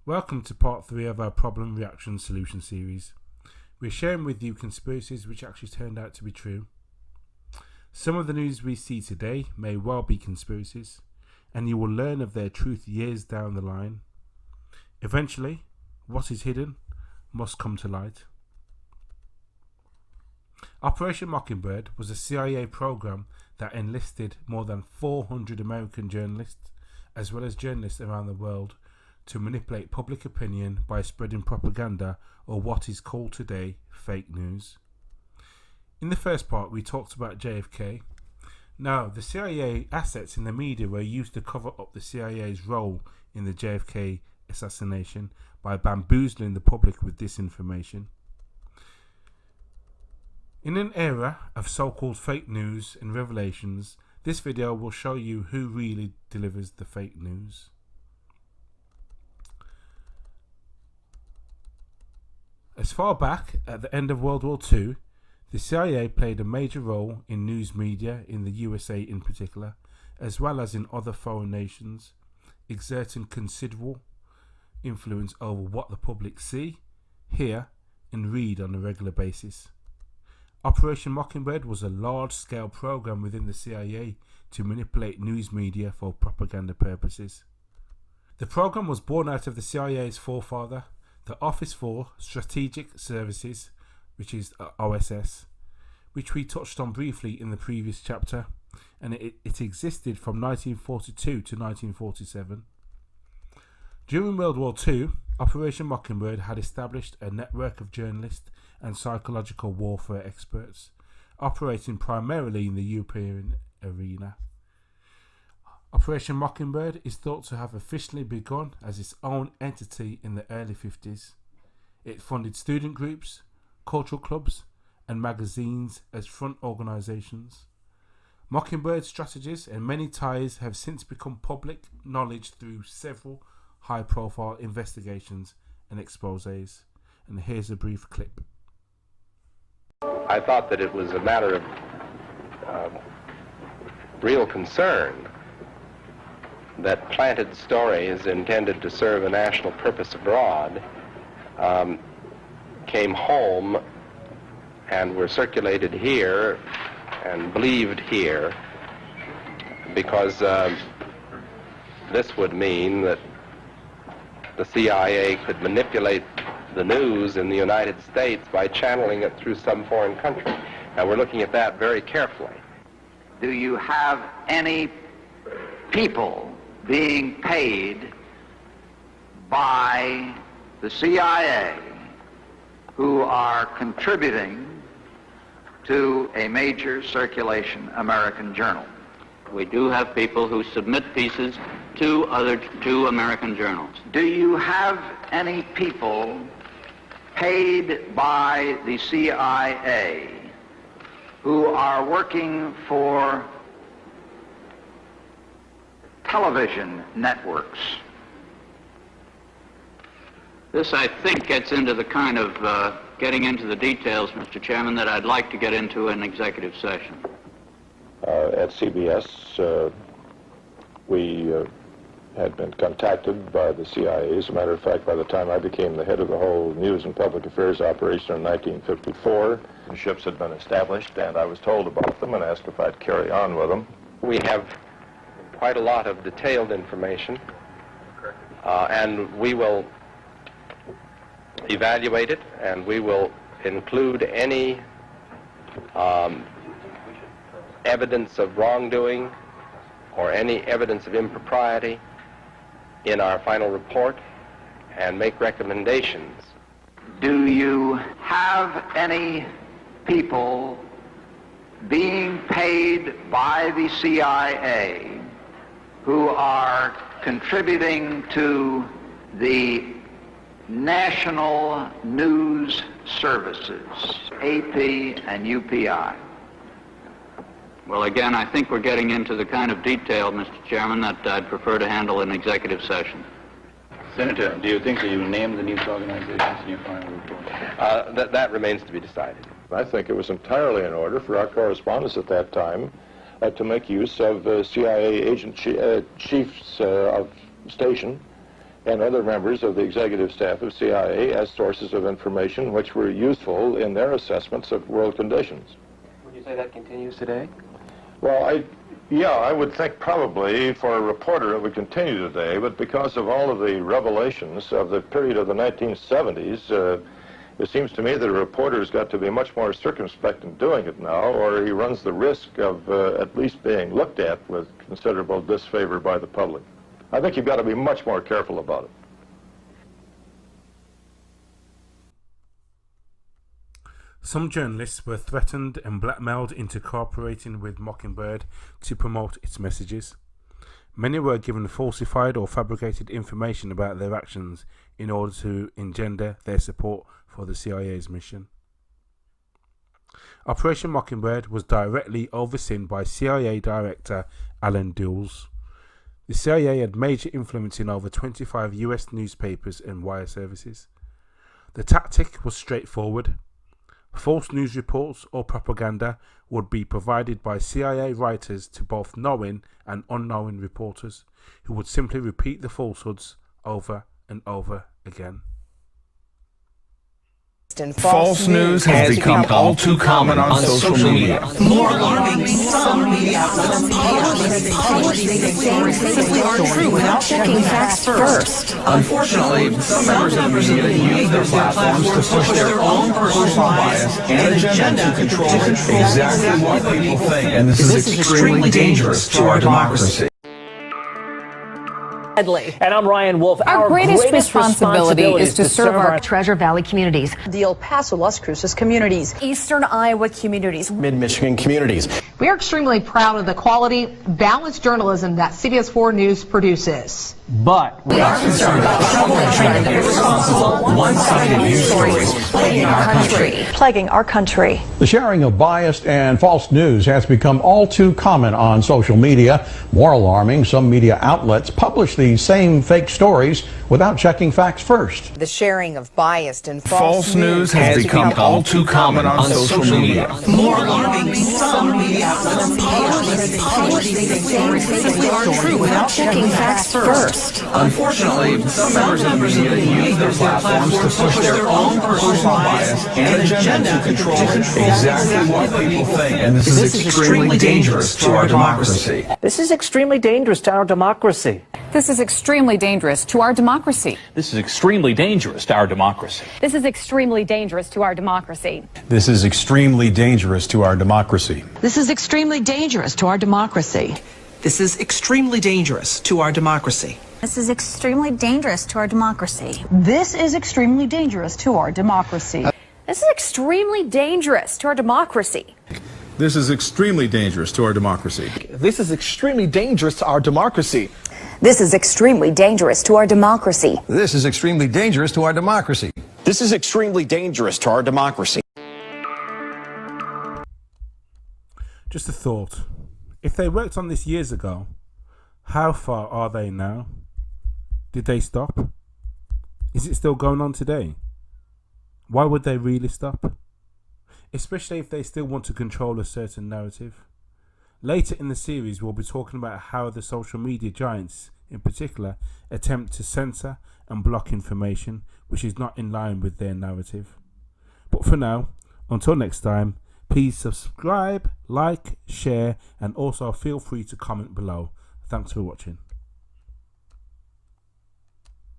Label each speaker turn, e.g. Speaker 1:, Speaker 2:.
Speaker 1: Welcome to part 3 of our Problem Reaction Solution series. We're sharing with you conspiracies which actually turned out to be true. Some of the news we see today may well be conspiracies, and you will learn of their truth years down the line. Eventually, what is hidden must come to light. Operation Mockingbird was a CIA program that enlisted more than 400 American journalists, as well as journalists around the world, to manipulate public opinion by spreading propaganda, or what is called today fake news. In the first part, we talked about JFK. Now, the CIA assets in the media were used to cover up the CIA's role in the JFK assassination by bamboozling the public with disinformation. In an era of so-called fake news and revelations, this video will show you who really delivers the fake news. As far back at the end of World War II, the CIA played a major role in news media in the USA in particular, as well as in other foreign nations, exerting considerable influence over what the public see, hear, and read on a regular basis. Operation Mockingbird was a large-scale program within the CIA to manipulate news media for propaganda purposes. The program was born out of the CIA's forefather, the Office for Strategic Services, which is OSS, which we touched on briefly in the previous chapter, and it existed from 1942 to 1947. During World War II, Operation Mockingbird had established a network of journalists and psychological warfare experts, operating primarily in the European arena. Operation Mockingbird is thought to have officially begun as its own entity in the early 50s. It funded student groups, cultural clubs, and magazines as front organisations. Mockingbird's strategies and many ties have since become public knowledge through several high-profile investigations and exposés. And here's a brief clip.
Speaker 2: I thought that it was a matter of real concern that planted stories intended to serve a national purpose abroad came home and were circulated here and believed here, because this would mean that the CIA could manipulate the news in the United States by channeling it through some foreign country. Now, we're looking at that very carefully.
Speaker 3: Do you have any people being paid by the CIA who are contributing to a major circulation American journal?
Speaker 4: We do have people who submit pieces to American journals.
Speaker 3: Do you have any people paid by the CIA who are working for television networks?
Speaker 4: This, I think, gets into the kind of getting into the details, Mr. Chairman, that I'd like to get into in executive session.
Speaker 5: At CBS, we had been contacted by the CIA. As a matter of fact, by the time I became the head of the whole news and public affairs operation in 1954, the ships had been established, and I was told about them and asked if I'd carry on with them.
Speaker 2: We have quite a lot of detailed information, and we will evaluate it, and we will include any evidence of wrongdoing or any evidence of impropriety in our final report and make recommendations.
Speaker 3: Do you have any people being paid by the CIA who are contributing to the national news services, AP and UPI?
Speaker 4: Well, again, I think we're getting into the kind of detail, Mr. Chairman, that I'd prefer to handle in executive session.
Speaker 6: Senator, do you think that you named the news organizations in your final report?
Speaker 2: That remains to be decided.
Speaker 5: I think it was entirely in order for our correspondents at that time to make use of CIA agent chiefs of station and other members of the executive staff of CIA as sources of information which were useful in their assessments of world conditions.
Speaker 7: Would you say that continues today?
Speaker 5: Well, I would think probably for a reporter it would continue today, but because of all of the revelations of the period of the 1970s, it seems to me that a reporter's got to be much more circumspect in doing it now, or he runs the risk of at least being looked at with considerable disfavor by the public. I think you've got to be much more careful about it.
Speaker 1: Some journalists were threatened and blackmailed into cooperating with Mockingbird to promote its messages. Many were given falsified or fabricated information about their actions in order to engender their support for the CIA's mission. Operation Mockingbird was directly overseen by CIA Director Alan Dulles. The CIA had major influence in over 25 US newspapers and wire services. The tactic was straightforward. False news reports or propaganda would be provided by CIA writers to both knowing and unknowing reporters, who would simply repeat the falsehoods over and over again.
Speaker 8: False news has become all too common on social media.
Speaker 9: More alarming, some media outlets publish these things simply aren't true without checking facts first.
Speaker 8: Unfortunately, some members of the media use their platforms to push their own personal bias and agenda to control exactly what people think. And this is extremely dangerous to our democracy.
Speaker 10: And I'm Ryan Wolf.
Speaker 11: Our greatest responsibility is to serve our
Speaker 12: Treasure Valley communities,
Speaker 13: the El Paso, Las Cruces communities,
Speaker 11: Eastern Iowa communities,
Speaker 8: Mid-Michigan communities.
Speaker 13: We are extremely proud of the quality, balanced journalism that CBS 4 News produces.
Speaker 10: But
Speaker 9: we are concerned about the troubling trend of irresponsible, one-sided news stories plaguing our country.
Speaker 14: The sharing of biased and false news has become all too common on social media. More alarming, some media outlets publish these same fake stories without checking facts first.
Speaker 11: The sharing of biased and
Speaker 8: false news has become all too common on social media.
Speaker 9: More alarming, some media outlets publish these things simply aren't true without checking facts first.
Speaker 8: Unfortunately, some members of the media use their platforms to push their own personal bias and agenda to control exactly what people think. And this is extremely dangerous to our democracy.
Speaker 10: this is extremely dangerous to our democracy.
Speaker 11: This is extremely dangerous to our democracy.
Speaker 15: This is extremely dangerous to our democracy.
Speaker 11: This is extremely dangerous to our democracy.
Speaker 14: This is extremely dangerous to our democracy.
Speaker 9: This is extremely dangerous to our democracy.
Speaker 16: This is extremely dangerous to our democracy.
Speaker 17: This is extremely dangerous to our democracy.
Speaker 13: This is extremely dangerous to our democracy.
Speaker 11: This is extremely dangerous to our democracy.
Speaker 18: This is extremely dangerous to our democracy.
Speaker 8: This is extremely dangerous to our democracy.
Speaker 17: This is extremely dangerous to our democracy.
Speaker 14: This is extremely dangerous to our democracy.
Speaker 8: This is extremely dangerous to our democracy.
Speaker 1: Just a thought. If they worked on this years ago, how far are they now? Did they stop? Is it still going on today? Why would they really stop? Especially if they still want to control a certain narrative. Later in the series, we'll be talking about how the social media giants, in particular, attempt to censor and block information which is not in line with their narrative. But for now, until next time, please subscribe, like, share, and also feel free to comment below. Thanks for watching.